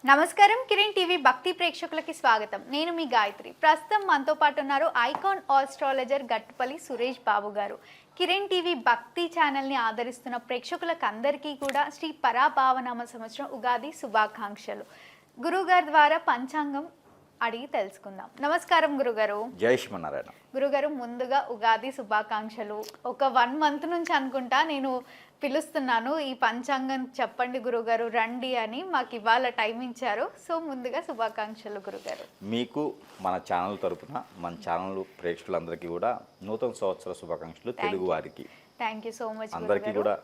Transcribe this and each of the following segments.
నమస్కారం కిరణ్ టీవీ భక్తి ప్రేక్షకులకి స్వాగతం. నేను మీ గాయత్రి. ప్రస్తుతం మనతో పాటు ఉన్నారు ఐకాన్ ఆస్ట్రాలజర్ గట్టుపల్లి సురేష్ బాబు గారు. కిరణ్ టీవీ భక్తి ఛానల్ని ఆదరిస్తున్న ప్రేక్షకులకు అందరికీ కూడా శ్రీ పరాభావనామ సంవత్సరం ఉగాది శుభాకాంక్షలు. గురుగారి ద్వారా పంచాంగం అడిగి తెలుసుకుందాం. నమస్కారం గురుగారు. జై శ్రీమన్నారాయణ. గురుగారు, ముందుగా ఉగాది శుభాకాంక్షలు. ఒక 1 month నుంచి అనుకుంటా నేను పిలుస్తున్నాను, ఈ పంచాంగం చెప్పండి గురుగారు రండి అని. మాకు ఇవాళ టైం ఇచ్చారు. సో ముందుగా శుభాకాంక్షలు గురుగారు. మీకు మన ఛానల్ తరపున మన ఛానల్ ప్రేక్షకులందరికీ కూడా నూతన సంవత్సర శుభాకాంక్షలు. తెలుగు వారికి థ్యాంక్ యూ సో మచ్ అందరికీ కూడా,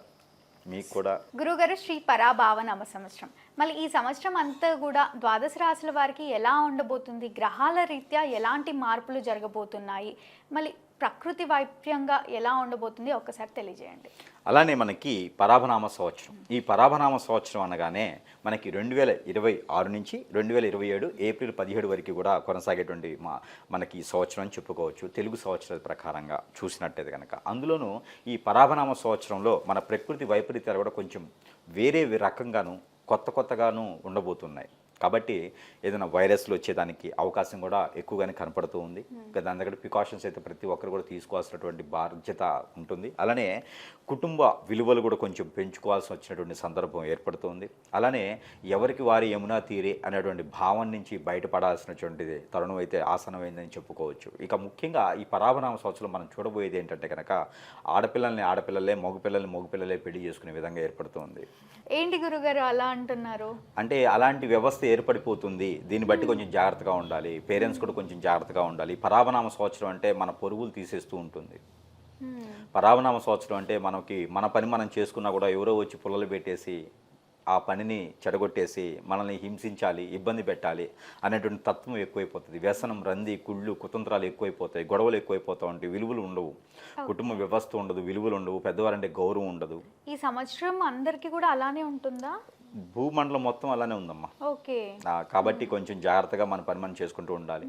మీకు కూడా. గురుగారు, శ్రీ పరాభావనామ సంవత్సరం, మళ్ళీ ఈ సంవత్సరం అంతా కూడా ద్వాదశ రాశుల వారికి ఎలా ఉండబోతుంది, గ్రహాల రీత్యా ఎలాంటి మార్పులు జరగబోతున్నాయి, మళ్ళీ ప్రకృతి వైప్యంగా ఎలా ఉండబోతుంది ఒక్కసారి తెలియజేయండి. అలానే మనకి పరాభనామ సంవత్సరం, ఈ పరాభనామ సంవత్సరం అనగానే మనకి 2026 నుంచి 2027 ఏప్రిల్ 17 వరకు కూడా కొనసాగేటువంటి మనకి సంవత్సరం అని చెప్పుకోవచ్చు. తెలుగు సంవత్సరాల ప్రకారంగా చూసినట్టయితే కనుక అందులోనూ ఈ పరాభనామ సంవత్సరంలో మన ప్రకృతి వైపరీత్యాలు కూడా కొంచెం వేరే రకంగాను కొత్తగాను ఉండబోతున్నాయి. కాబట్టి ఏదైనా వైరస్లు వచ్చేదానికి అవకాశం కూడా ఎక్కువగానే కనపడుతూ ఉంది. దాని దగ్గర ప్రికాషన్స్ అయితే ప్రతి ఒక్కరు కూడా తీసుకోవాల్సినటువంటి బాధ్యత ఉంటుంది. అలానే కుటుంబ విలువలు కూడా కొంచెం పెంచుకోవాల్సి వచ్చినటువంటి సందర్భం ఏర్పడుతుంది. అలానే ఎవరికి వారి యమునా తీరే అనేటువంటి భావం నుంచి బయటపడాల్సినటువంటిది తరుణం అయితే ఆసనమైందని చెప్పుకోవచ్చు. ఇక ముఖ్యంగా ఈ పరాభనామ సంవత్సరం మనం చూడబోయేది ఏంటంటే కనుక ఆడపిల్లల్ని ఆడపిల్లలే, మగపిల్లలే పెళ్లి చేసుకునే విధంగా ఏర్పడుతుంది. ఏంటి గురుగారు అలా అంటున్నారు? అంటే అలాంటి వ్యవస్థ ఏర్పడిపోతుంది. దీన్ని బట్టి కొంచెం జాగ్రత్తగా ఉండాలి. పేరెంట్స్ కూడా కొంచెం జాగ్రత్తగా ఉండాలి. పరాభనామ సంవత్సరం అంటే మన పొరుగులు తీసేస్తూ ఉంటుంది. పరాభనామ సంవత్సరం అంటే మన పని మనం చేసుకున్నా కూడా ఎవరో వచ్చి పుల్లలు పెట్టేసి ఆ పనిని చెడగొట్టేసి మనల్ని హింసించాలి, ఇబ్బంది పెట్టాలి అనేటువంటి తత్వం ఎక్కువైపోతుంది. వ్యసనం, రంది, కుళ్ళు, కుతంత్రాలు ఎక్కువైపోతాయి, గొడవలు ఎక్కువైపోతూ ఉంటాయి, విలువలు ఉండవు, కుటుంబ వ్యవస్థ ఉండదు, విలువలు ఉండవు, పెద్దవారంటే గౌరవం ఉండదు. ఈ సంవత్సరం అందరికీ కూడా అలానే ఉంటుందా? భూమండలం మొత్తం అలానే ఉందమ్మా. ఓకే. కాబట్టి కొంచెం జాగ్రత్తగా మన పని మనం చేసుకుంటూ ఉండాలి.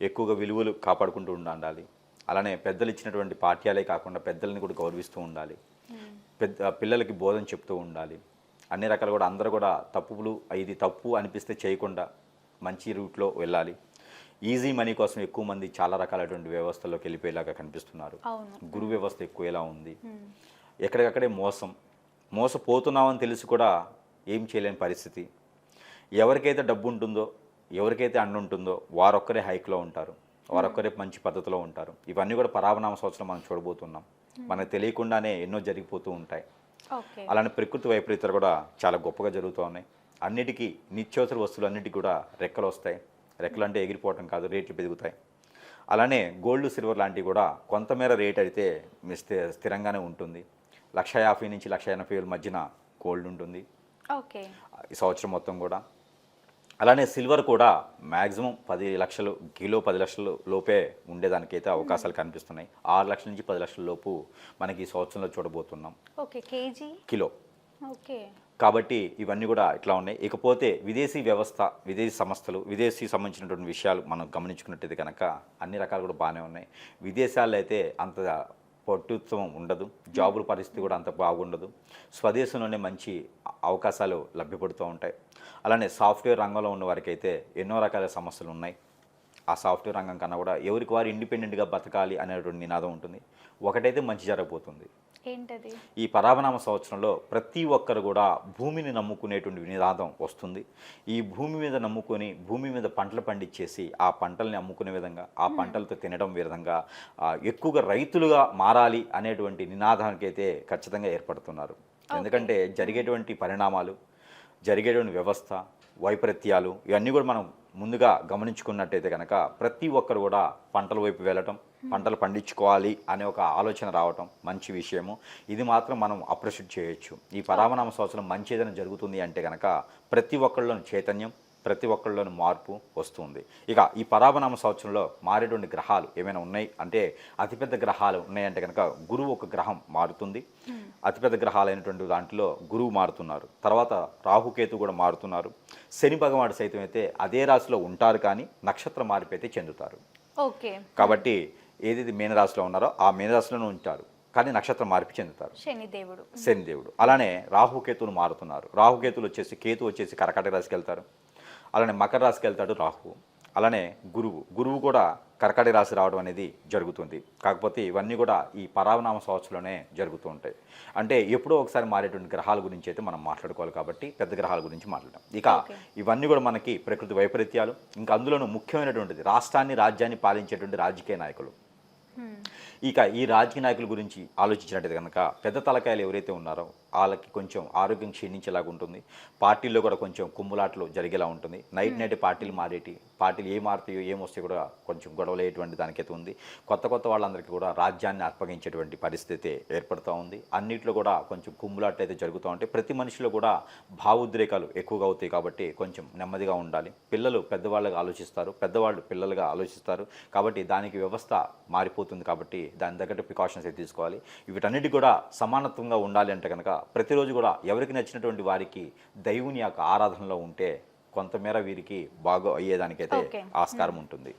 ఎక్కువగా విలువలు కాపాడుకుంటూ ఉండాలి. అలానే పెద్దలు ఇచ్చినటువంటి పాఠ్యాలే కాకుండా పెద్దల్ని కూడా గౌరవిస్తూ ఉండాలి. పిల్లలకి బోధన చెప్తూ ఉండాలి. అన్ని రకాలు కూడా అందరూ కూడా తప్పులు, ఇది తప్పు అనిపిస్తే చేయకుండా మంచి రూట్లో వెళ్ళాలి. ఈజీ మనీ కోసం ఎక్కువ మంది చాలా రకాలైనటువంటి వ్యవస్థల్లోకి వెళ్ళిపోయేలాగా కనిపిస్తున్నారు. గురు వ్యవస్థ ఎక్కువ ఎలా ఉంది, ఎక్కడికక్కడే మోసపోతున్నామని తెలిసి కూడా ఏం చేయలేని పరిస్థితి. ఎవరికైతే డబ్బు ఉంటుందో, ఎవరికైతే అండ ఉంటుందో వారొక్కరే హైక్లో ఉంటారు, వారొక్కరే మంచి పద్ధతిలో ఉంటారు. ఇవన్నీ కూడా పరాభనామ సంవత్సరం మనం చూడబోతున్నాం. మనకు తెలియకుండానే ఎన్నో జరిగిపోతూ ఉంటాయి. అలానే ప్రకృతి వైపరీత్యాలు కూడా చాలా గొప్పగా జరుగుతూ ఉన్నాయి. అన్నిటికీ నిత్యావసర వస్తువులు అన్నిటికీ కూడా రెక్కలు వస్తాయి. రెక్కలు అంటే ఎగిరిపోవటం కాదు, రేట్లు పెరుగుతాయి. అలానే గోల్డ్, సిల్వర్ లాంటివి కూడా కొంతమేర రేట్ అయితే స్థిరంగానే ఉంటుంది. 1,50,000 నుంచి 1,80,000 మధ్యన గోల్డ్ ఉంటుంది ఈ సంవత్సరం మొత్తం కూడా. అలానే సిల్వర్ కూడా మ్యాక్సిమం 10 లక్షలు, కిలో 10 లక్షల లోపే ఉండేదానికైతే అవకాశాలు కనిపిస్తున్నాయి. 6 లక్షల నుంచి 10 లక్షల లోపు మనకి ఈ సంవత్సరంలో చూడబోతున్నాం. కిలో. కాబట్టి ఇవన్నీ కూడా ఇట్లా ఉన్నాయి. ఇకపోతే విదేశీ వ్యవస్థ, విదేశీ సంస్థలు, విదేశీ సంబంధించినటువంటి విషయాలు మనం గమనించుకున్నట్టయితే కనుక అన్ని రకాలు కూడా బాగానే ఉన్నాయి. విదేశాల్లో అయితే అంత పట్టుత్వం ఉండదు, జాబుల పరిస్థితి కూడా అంత బాగుండదు. స్వదేశంలోనే మంచి అవకాశాలు లభ్యపడుతూ ఉంటాయి. అలానే సాఫ్ట్వేర్ రంగంలో ఉన్న వారికి అయితే ఎన్నో రకాల సమస్యలు ఉన్నాయి. ఆ సాఫ్ట్వేర్ రంగం కన్నా కూడా ఎవరికి వారు ఇండిపెండెంట్గా బతకాలి అనేటువంటి నినాదం ఉంటుంది. ఒకటైతే మంచి జరగబోతుంది. ఏంటది? ఈ పరాభనామ సంవత్సరంలో ప్రతి ఒక్కరు కూడా భూమిని నమ్ముకునేటువంటి నినాదం వస్తుంది. ఈ భూమి మీద నమ్ముకొని భూమి మీద పంటలు పండించేసి ఆ పంటల్ని అమ్ముకునే విధంగా, ఆ పంటలతో తినడం విధంగా ఎక్కువగా రైతులుగా మారాలి అనేటువంటి నినాదానికి అయితే ఖచ్చితంగా ఏర్పడుతున్నారు. ఎందుకంటే జరిగేటువంటి పరిణామాలు, జరిగేటువంటి వ్యవస్థ, వైపరీత్యాలు ఇవన్నీ కూడా మనం ముందుగా గమనించుకున్నట్టయితే కనుక ప్రతి ఒక్కరు కూడా పంటల వైపు వెళ్ళటం, పంటలు పండించుకోవాలి అనే ఒక ఆలోచన రావటం మంచి విషయము. ఇది మాత్రం మనం అప్రిషియేట్ చేయొచ్చు. ఈ పరాభనామ సంవత్సరం మంచి ఏదైనా జరుగుతుంది అంటే కనుక ప్రతి ఒక్కళ్ళలోని చైతన్యం, ప్రతి ఒక్కళ్ళలోని మార్పు వస్తుంది. ఇక ఈ పరాభనామ సంవత్సరంలో మారేటువంటి గ్రహాలు ఏమైనా ఉన్నాయి అంటే అతిపెద్ద గ్రహాలు ఉన్నాయంటే కనుక గురువు ఒక గ్రహం మారుతుంది. అతిపెద్ద గ్రహాలైనటువంటి దాంట్లో గురువు మారుతున్నారు. తర్వాత రాహుకేతు కూడా మారుతున్నారు. శని భగవానుడు సైతం అయితే అదే రాశిలో ఉంటారు, కానీ నక్షత్ర మార్పు అయితే చెందుతారు. కాబట్టి ఏదైతే మీనరాశిలో ఉన్నారో ఆ మీనరాశిలోనే ఉంటారు, కానీ నక్షత్ర మార్పు చెందుతారు. శనిదేవుడు. అలానే రాహుకేతులు మారుతున్నారు. రాహుకేతులు వచ్చేసి, కేతు వచ్చేసి కర్కాటక రాశికి వెళ్తారు. అలానే మకర రాశికి వెళ్తాడు రాహు. అలానే గురువు కూడా కర్కాటక రాశి రావడం అనేది జరుగుతుంది. కాకపోతే ఇవన్నీ కూడా ఈ పరావనామ సంవత్సరంలోనే జరుగుతూ ఉంటాయి. అంటే ఎప్పుడో ఒకసారి మారేటువంటి గ్రహాల గురించి అయితే మనం మాట్లాడుకోవాలి కాబట్టి పెద్ద గ్రహాల గురించి మాట్లాడడం. ఇక ఇవన్నీ కూడా మనకి ప్రకృతి వైపరీత్యాలు, ఇంకా అందులోనూ ముఖ్యమైనటువంటిది రాజ్యాన్ని పాలించేటువంటి రాజకీయ నాయకులు. ఇక ఈ రాజకీయ నాయకుల గురించి ఆలోచించినట్టు కనుక పెద్ద తలకాయలు ఎవరైతే ఉన్నారో వాళ్ళకి కొంచెం ఆరోగ్యం క్షీణించేలాగా ఉంటుంది. పార్టీల్లో కూడా కొంచెం కుమ్ములాట్లు జరిగేలా ఉంటుంది. నైట్ పార్టీలు పార్టీలు ఏం మారుతాయో ఏమొస్తే కూడా కొంచెం గొడవలయ్యేటువంటి దానికైతే ఉంది. కొత్త వాళ్ళందరికీ కూడా రాజ్యాన్ని అప్పగించేటువంటి పరిస్థితి ఏర్పడుతూ ఉంది. అన్నింటిలో కూడా కొంచెం కుమ్ములాట్లు అయితే జరుగుతూ ఉంటాయి. ప్రతి మనిషిలో కూడా భావోద్రేకాలు ఎక్కువగా అవుతాయి కాబట్టి కొంచెం నెమ్మదిగా ఉండాలి. పిల్లలు పెద్దవాళ్ళగా ఆలోచిస్తారు, పెద్దవాళ్ళు పిల్లలుగా ఆలోచిస్తారు. కాబట్టి దానికి వ్యవస్థ మారిపోతుంది. కాబట్టి దాని తగ్గట్టు ప్రికాషన్స్ అయితే తీసుకోవాలి. వీటన్నిటి కూడా సమానత్వంగా ఉండాలి అంటే కనుక ప్రతిరోజు కూడా ఎవరికి నచ్చినటువంటి వారికి దైవుని యొక్క ఆరాధనలో ఉంటే కొంతమేర వీరికి బాగా అయ్యేదానికైతే ఆస్కారం ఉంటుంది.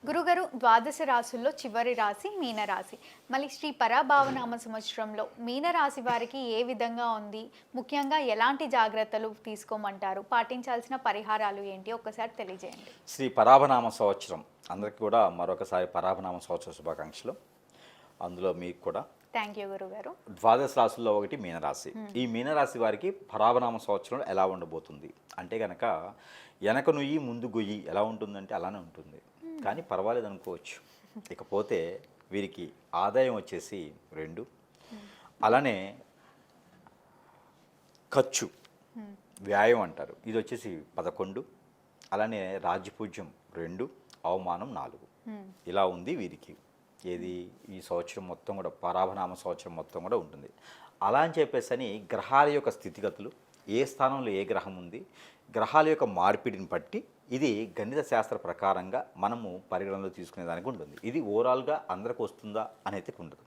గురుగారు, ద్వాదశ రాశుల్లో చివరి రాశి మీనరాశి. మళ్ళీ శ్రీ పరాభావనామ సంవత్సరంలో మీనరాశి వారికి ఏ విధంగా ఉంది, ముఖ్యంగా ఎలాంటి జాగ్రత్తలు తీసుకోమంటారు, పాటించాల్సిన పరిహారాలు ఏంటి ఒక్కసారి తెలియజేయండి. శ్రీ పరాభనామ సంవత్సరం అందరికీ కూడా మరొకసారి పరాభనామ సంవత్సర శుభాకాంక్షలు. అందులో మీకు కూడా థ్యాంక్ యూ గురుగారు. ద్వాదశ రాశుల్లో ఒకటి మీనరాశి. ఈ మీనరాశి వారికి పరాభనామ సంవత్సరంలో ఎలా ఉండబోతుంది అంటే కనుక వెనక నుయ్యి ముందు గొయ్యి ఎలా ఉంటుందంటే అలానే ఉంటుంది. కానీ పర్వాలేదు అనుకోవచ్చు. ఇకపోతే వీరికి ఆదాయం వచ్చేసి 2, అలానే ఖర్చు వ్యాయం అంటారు ఇది వచ్చేసి 11, అలానే రాజ్యపూజ్యం 2, అవమానం 4. ఇలా ఉంది వీరికి. ఏది ఈ సంవత్సరం మొత్తం కూడా పరాభనామ సంవత్సరం మొత్తం కూడా ఉంటుంది. అలా అని చెప్పేసి గ్రహాల యొక్క స్థితిగతులు, ఏ స్థానంలో ఏ గ్రహం ఉంది, గ్రహాల యొక్క మార్పిడిని బట్టి ఇది గణిత శాస్త్ర ప్రకారంగా మనము పరిగణనలో తీసుకునేదానికి ఉంటుంది. ఇది ఓవరాల్గా అందరికి వస్తుందా అనేది ఉండదు.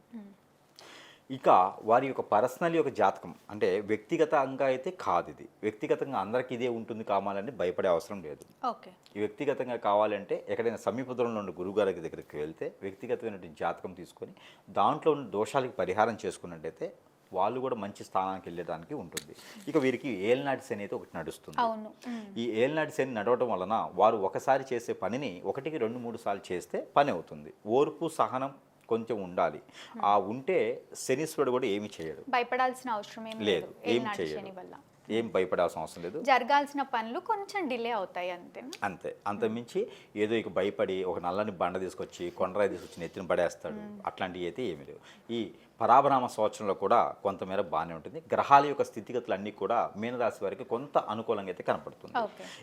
ఇక వారి యొక్క పర్సనల్ యొక్క జాతకం అంటే వ్యక్తిగతంగా అయితే కాదు. ఇది వ్యక్తిగతంగా అందరికీ ఇదే ఉంటుంది కావాలని భయపడే అవసరం లేదు. ఈ వ్యక్తిగతంగా కావాలంటే ఎక్కడైనా సమీప దూరంలో ఉన్న గురువుగారి దగ్గరికి వెళ్తే వ్యక్తిగతమైనటువంటి జాతకం తీసుకొని దాంట్లో ఉన్న దోషాలకి పరిహారం చేసుకున్నట్టయితే వాళ్ళు కూడా మంచి స్థానానికి వెళ్ళడానికి ఉంటుంది. ఇక వీరికి ఏలినాటి శని అయితే ఒకటి నడుస్తుంది. ఈ ఏలినాటి శని నడవడం వలన వారు ఒకసారి చేసే పనిని 1కి 2-3 సార్లు చేస్తే పని అవుతుంది. ఓర్పు సహనం కొంచెం ఉండాలి. ఆ ఉంటే శనీశ్వరుడు కూడా ఏమి చేయడు, భయపడాల్సిన అవసరం లేదు, ఏం చేయడు, ఏం భయపడాల్సిన అవసరం లేదు. జరగాల్సిన పనులు కొంచెం డిలే అవుతాయి అంతే. అంతమించి ఏదో ఇక భయపడి ఒక నల్లని బండ తీసుకొచ్చి కొండరాయి తీసుకొచ్చి నెత్తిన పడేస్తాడు అట్లాంటివి అయితే ఏమీ లేవు. ఈ పరాభనామ సంవత్సరంలో కూడా కొంతమేర బాగానే ఉంటుంది. గ్రహాల యొక్క స్థితిగతులు అన్నీ కూడా మీనరాశి వారికి కొంత అనుకూలంగా అయితే కనపడుతుంది.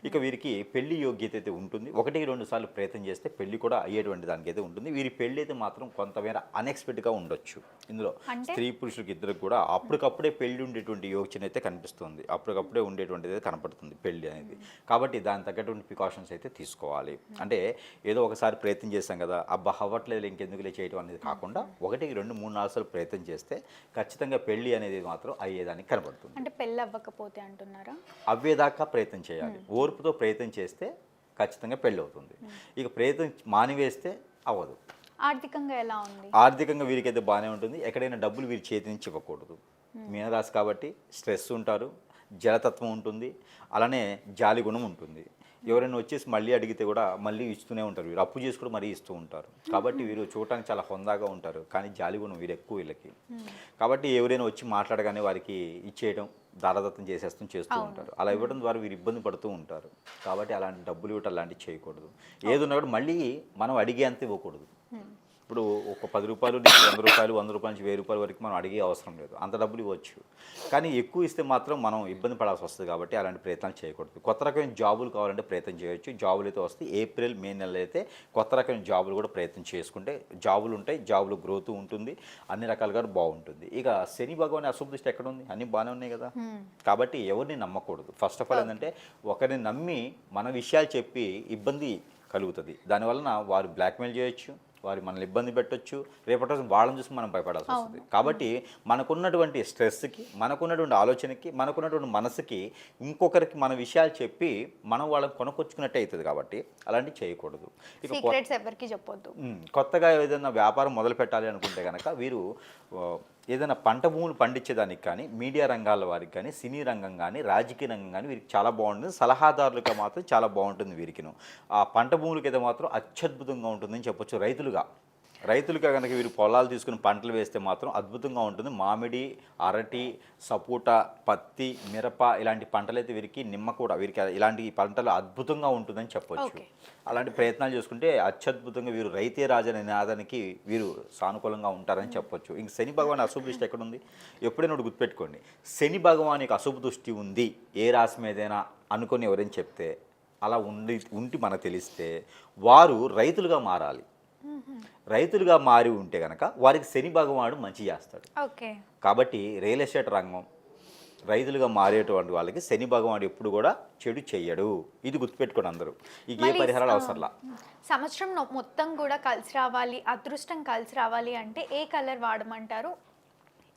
ఇక వీరికి పెళ్లి యోగ్యత అయితే ఉంటుంది. 1-2 సార్లు ప్రయత్నం చేస్తే పెళ్లి కూడా అయ్యేటువంటి దానికి అయితే ఉంటుంది. వీరి పెళ్లి అయితే మాత్రం కొంతమేర అన్ఎక్స్పెక్టెడ్గా ఉండొచ్చు. ఇందులో స్త్రీ పురుషులకి ఇద్దరికి కూడా అప్పటికప్పుడే పెళ్లి ఉండేటువంటి యోచన అయితే కనిపిస్తుంది. అప్పటికప్పుడే ఉండేటువంటిది అయితే కనపడుతుంది పెళ్లి అనేది. కాబట్టి దాని తగ్గటువంటి ప్రికాషన్స్ అయితే తీసుకోవాలి. అంటే ఏదో ఒకసారి ప్రయత్నం చేస్తాం కదా, అబ్బా అవ్వట్లేదు ఇంకెందుకులే చేయడం అనేది కాకుండా 1-2-3-4 సార్లు ప్రయత్నం చేస్తే ఖచ్చితంగా పెళ్లి అనేది మాత్రం అయ్యేదానికి కనబడుతుంది. అంటే పెళ్లి అవ్వకపోతే అంటున్నారా? అవ్వేదాకా ప్రయత్నం చేయాలి. ఓర్పుతో ప్రయత్నం చేస్తే ఖచ్చితంగా పెళ్లి అవుతుంది. ఇక ప్రయత్నం మానివేస్తే అవ్వదు. ఆర్థికంగా ఎలా ఉంది? ఆర్థికంగా వీరికైతే బాగానే ఉంటుంది. ఎక్కడైనా డబ్బులు వీరి చేతి నుంచి ఇవ్వకూడదు. మీనరాశి కాబట్టి స్ట్రెస్ ఉంటారు, జలతత్వం ఉంటుంది, అలానే జాలి గుణం ఉంటుంది. ఎవరైనా వచ్చేసి మళ్ళీ అడిగితే కూడా మళ్ళీ ఇస్తూనే ఉంటారు. వీరు అప్పు చేసి కూడా మరీ ఇస్తూ ఉంటారు. కాబట్టి వీరు చూడటానికి చాలా హొందాగా ఉంటారు, కానీ జాలి గుణం వీరు ఎక్కువ వీళ్ళకి. కాబట్టి ఎవరైనా వచ్చి మాట్లాడగానే వారికి ఇచ్చేయడం, దారదత్తం చేస్తూ ఉంటారు. అలా ఇవ్వడం ద్వారా వీరు ఇబ్బంది పడుతూ ఉంటారు. కాబట్టి అలాంటి డబ్బులు ఇవ్వటం అలాంటివి చేయకూడదు. ఏదున్నా కూడా మళ్ళీ మనం అడిగే అంత ఇవ్వకూడదు. ఇప్పుడు ఒక 10 రూపాయలు నుంచి 100 రూపాయలు, 100 రూపాయల నుంచి 1000 రూపాయల వరకు మనం అడిగే అవసరం లేదు. అంత డబ్బులు ఇవ్వచ్చు. కానీ ఎక్కువ ఇస్తే మాత్రం మనం ఇబ్బంది పడాల్సి వస్తుంది. కాబట్టి అలాంటి ప్రయత్నాలు చేయకూడదు. కొత్త రకమైన జాబులు కావాలంటే ప్రయత్నం చేయొచ్చు. జాబులు అయితే వస్తాయి. ఏప్రిల్, మే నెలలో అయితే కొత్త రకమైన జాబులు కూడా ప్రయత్నం చేసుకుంటే జాబులు ఉంటాయి, జాబులు గ్రోత్ ఉంటుంది, అన్ని రకాలుగా బాగుంటుంది. ఇక శని భగవాన్ అశుభ దృష్టి ఎక్కడ ఉంది? అన్నీ బాగానే ఉన్నాయి కదా. కాబట్టి ఎవరిని నమ్మకూడదు. ఫస్ట్ ఆఫ్ ఆల్ ఏంటంటే ఒకరిని నమ్మి మన విషయాలు చెప్పి ఇబ్బంది కలుగుతుంది. దానివలన వారు బ్లాక్మెయిల్ చేయొచ్చు, వారు మనల్ని ఇబ్బంది పెట్టొచ్చు. రేపటి రోజు వాళ్ళని చూసి మనం భయపడాల్సి వస్తుంది. కాబట్టి మనకున్నటువంటి స్ట్రెస్కి, మనకున్నటువంటి ఆలోచనకి, మనకున్నటువంటి మనసుకి ఇంకొకరికి మన విషయాలు చెప్పి మనం వాళ్ళని కొనుక్కొచ్చుకున్నట్టే అవుతుంది. కాబట్టి అలాంటివి చేయకూడదు. ఇక ఎవరికి చెప్పొద్దు. కొత్తగా ఏదైనా వ్యాపారం మొదలు పెట్టాలి అనుకుంటే కనుక వీరు ఏదైనా పంట భూములు పండించేదానికి కానీ మీడియా రంగాల వారికి కానీ సినీ రంగం కానీ రాజకీయ రంగం కానీ వీరికి చాలా బాగుంటుంది. సలహాదారులుగా మాత్రం చాలా బాగుంటుంది వీరికిను. ఆ పంట భూములకి అయితే మాత్రం అత్యద్భుతంగా ఉంటుందని చెప్పొచ్చు. రైతులుగా కనుక వీరు పొలాలు తీసుకుని పంటలు వేస్తే మాత్రం అద్భుతంగా ఉంటుంది. మామిడి, అరటి, సపోటా, పత్తి, మిరప ఇలాంటి పంటలైతే వీరికి, నిమ్మ కూడా వీరికి ఇలాంటి పంటలు అద్భుతంగా ఉంటుందని చెప్పొచ్చు. అలాంటి ప్రయత్నాలు చేసుకుంటే అత్యద్భుతంగా వీరు రైతే రాజు అనే నినాదానికి వీరు సానుకూలంగా ఉంటారని చెప్పొచ్చు. ఇంక శని భగవాన్ అశుభ దృష్టి ఎక్కడుంది? ఎప్పుడైనా ఒకటి గుర్తుపెట్టుకోండి, శని భగవాన్ యొక్క అశుభ దృష్టి ఉంది ఏ రాశి మీదైనా అనుకొని ఎవరైనా చెప్తే, అలా ఉండి మనకు తెలిస్తే వారు రైతులుగా మారాలి. రైతులుగా మారి ఉంటే కనుక వారికి శని భగవానుడు మంచి చేస్తాడు. ఓకే. కాబట్టి రియల్ ఎస్టేట్ రంగం రైతులుగా మారేటువంటి వాళ్ళకి శని భగవానుడు ఎప్పుడు కూడా చెడు చెయ్యడు. ఇది గుర్తుపెట్టుకోండి అందరూ. ఇక ఏ పరిహారాలు అవసరంలా. సంవత్సరం మొత్తం కూడా కలిసి రావాలి, అదృష్టం కలిసి రావాలి అంటే ఏ కలర్ వాడమంటారు?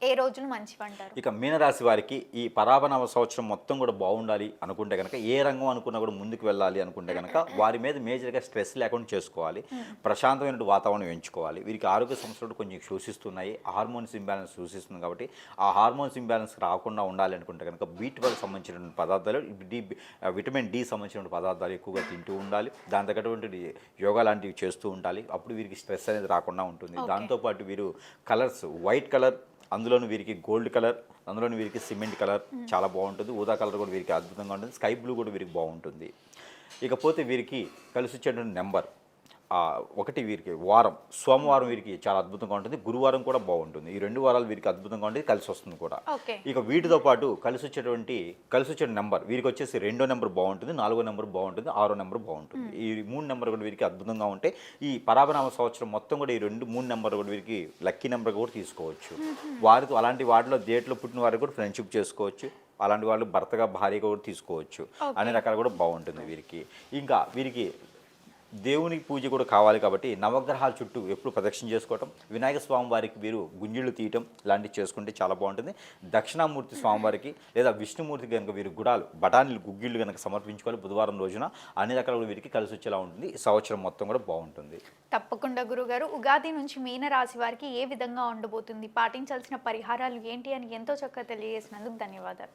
ఏ రోజులు మంచివంటారు? ఇక మీనరాశి వారికి ఈ పరాభనవ సంవత్సరం మొత్తం కూడా బాగుండాలి అనుకుంటే కనుక, ఏ రంగం అనుకున్నా కూడా ముందుకు వెళ్ళాలి అనుకుంటే కనుక వారి మీద మేజర్గా స్ట్రెస్ లేకుండా చేసుకోవాలి. ప్రశాంతమైన వాతావరణం ఎంచుకోవాలి. వీరికి ఆరోగ్య సమస్యలు కొంచెం సూచిస్తున్నాయి. హార్మోన్స్ ఇంబ్యాలెన్స్ సూచిస్తుంది. కాబట్టి ఆ హార్మోన్స్ ఇంబ్యాలెన్స్ రాకుండా ఉండాలి అనుకుంటే కనుక B12 సంబంధించిన పదార్థాలు, విటమిన్ D సంబంధించిన పదార్థాలు ఎక్కువగా తింటూ ఉండాలి. దాని తగ్గటువంటి యోగా లాంటివి చేస్తూ ఉండాలి. అప్పుడు వీరికి స్ట్రెస్ అనేది రాకుండా ఉంటుంది. దాంతోపాటు వీరు కలర్స్, వైట్ కలర్, అందులోని వీరికి గోల్డ్ కలర్, అందులోని వీరికి సిమెంట్ కలర్ చాలా బాగుంటుంది. ఊదా కలర్ కూడా వీరికి అద్భుతంగా ఉంటుంది. స్కై బ్లూ కూడా వీరికి బాగుంటుంది. ఇకపోతే వీరికి కలిసి వచ్చేటువంటి నెంబర్ 1 వీరికి వారం, సోమవారం వీరికి చాలా అద్భుతంగా ఉంటుంది. గురువారం కూడా బాగుంటుంది. ఈ 2 వారాలు వీరికి అద్భుతంగా ఉంటుంది, కలిసి వస్తుంది కూడా. ఇక వీటితో పాటు కలిసి వచ్చే నెంబర్ వీరికి వచ్చేసి 2వ నెంబర్ బాగుంటుంది, 4వ నెంబర్ బాగుంటుంది, 6వ నెంబర్ బాగుంటుంది. ఈ 3 నెంబర్ కూడా వీరికి అద్భుతంగా ఉంటాయి. ఈ పరాభనామ సంవత్సరం మొత్తం కూడా ఈ 3 నెంబర్ కూడా వీరికి లక్కీ నెంబర్ కూడా తీసుకోవచ్చు. వారితో అలాంటి వాటిలో డేట్లో పుట్టిన వారికి కూడా ఫ్రెండ్షిప్ చేసుకోవచ్చు. అలాంటి వాళ్ళు భర్తగా భార్యగా కూడా తీసుకోవచ్చు. అనే రకాలు కూడా బాగుంటుంది వీరికి. ఇంకా వీరికి దేవుని పూజ కూడా కావాలి. కాబట్టి నవగ్రహాల చుట్టూ ఎప్పుడు ప్రదక్షిణ చేసుకోవటం, వినాయక స్వామి వారికి వీరు గుంజిళ్ళు తీయటం ఇలాంటివి చేసుకుంటే చాలా బాగుంటుంది. దక్షిణామూర్తి స్వామివారికి లేదా విష్ణుమూర్తికి కనుక వీరు బఠానీలు, గుగ్గిళ్ళు కనుక సమర్పించుకోవాలి బుధవారం రోజున. అన్ని రకాల వీరికి కలిసి వచ్చేలా ఉంటుంది. ఈ సంవత్సరం మొత్తం కూడా బాగుంటుంది. తప్పకుండా గురుగారు, ఉగాది నుంచి మీన రాశి వారికి ఏ విధంగా ఉండబోతుంది, పాటించాల్సిన పరిహారాలు ఏంటి అని ఎంతో చక్కగా తెలియజేసినందుకు ధన్యవాదాలు.